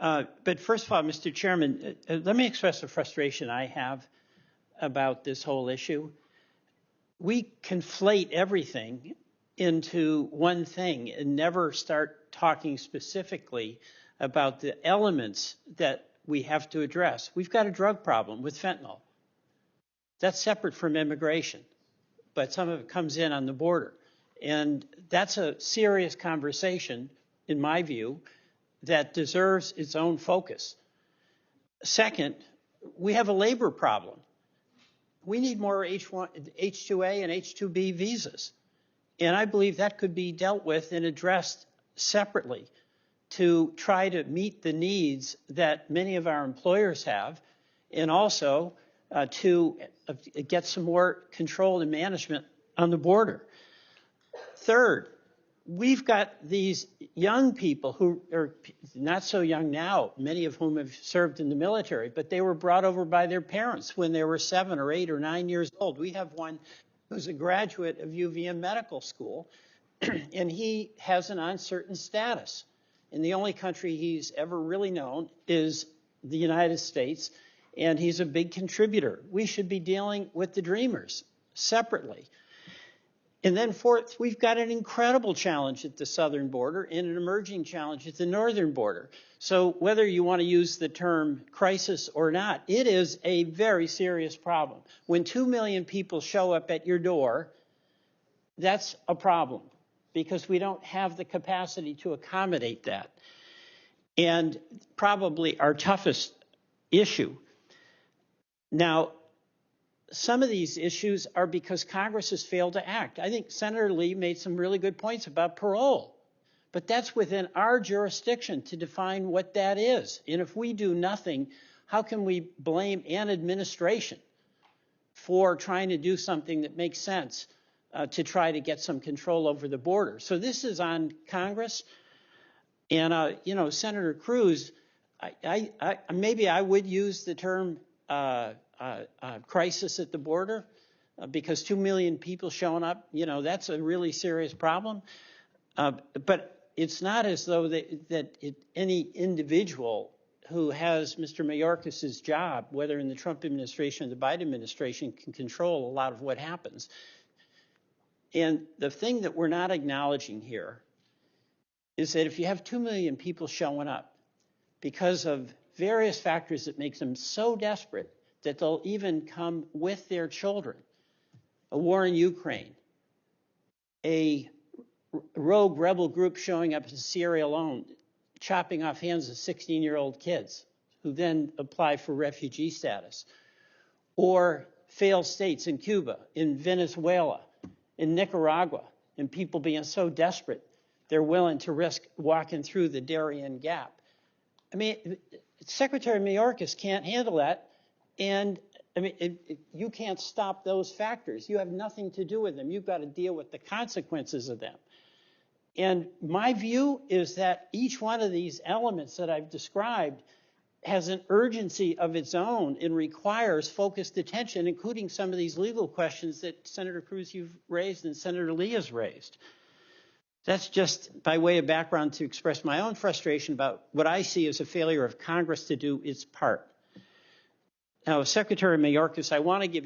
But first of all, Mr. Chairman, let me express the frustration I have about this whole issue. We conflate everything into one thing and never start talking specifically about the elements that we have to address. We've got a drug problem with fentanyl. That's separate from immigration, but some of it comes in on the border. And that's a serious conversation, in my view, that deserves its own focus. Second, we have a labor problem. We need more H-2A and H-2B visas. And I believe that could be dealt with and addressed separately to try to meet the needs that many of our employers have, and also to get some more control and management on the border. Third, we've got these young people who are not so young now, many of whom have served in the military, but they were brought over by their parents when they were 7 or 8 or 9 years old. We have one who's a graduate of UVM Medical School, and he has an uncertain status. And the only country he's ever really known is the United States, and he's a big contributor. We should be dealing with the Dreamers separately. And then fourth, we've got an incredible challenge at the southern border and an emerging challenge at the northern border. So whether you want to use the term crisis or not, it is a very serious problem. When 2 million people show up at your door, that's a problem because we don't have the capacity to accommodate that. And probably our toughest issue. Now, some of these issues are because Congress has failed to act. I think Senator Lee made some really good points about parole, but that's within our jurisdiction to define what that is. And if we do nothing, how can we blame an administration for trying to do something that makes sense to try to get some control over the border? So this is on Congress. And, Senator Cruz, maybe I would use the term crisis at the border because 2 million people showing up, that's a really serious problem. But it's not as though any individual who has Mr. Mayorkas' job, whether in the Trump administration or the Biden administration, can control a lot of what happens. And the thing that we're not acknowledging here is that if you have 2 million people showing up because of various factors that make them so desperate that they'll even come with their children, a war in Ukraine, a rogue rebel group showing up in Sierra Leone, chopping off hands of 16-year-old kids who then apply for refugee status, or failed states in Cuba, in Venezuela, in Nicaragua, and people being so desperate they're willing to risk walking through the Darien Gap. I mean, Secretary Mayorkas can't handle that. And you can't stop those factors. You have nothing to do with them. You've got to deal with the consequences of them. And my view is that each one of these elements that I've described has an urgency of its own and requires focused attention, including some of these legal questions that Senator Cruz you've raised and Senator Lee has raised. That's just by way of background to express my own frustration about what I see as a failure of Congress to do its part. Now, Secretary Mayorkas, I want to give you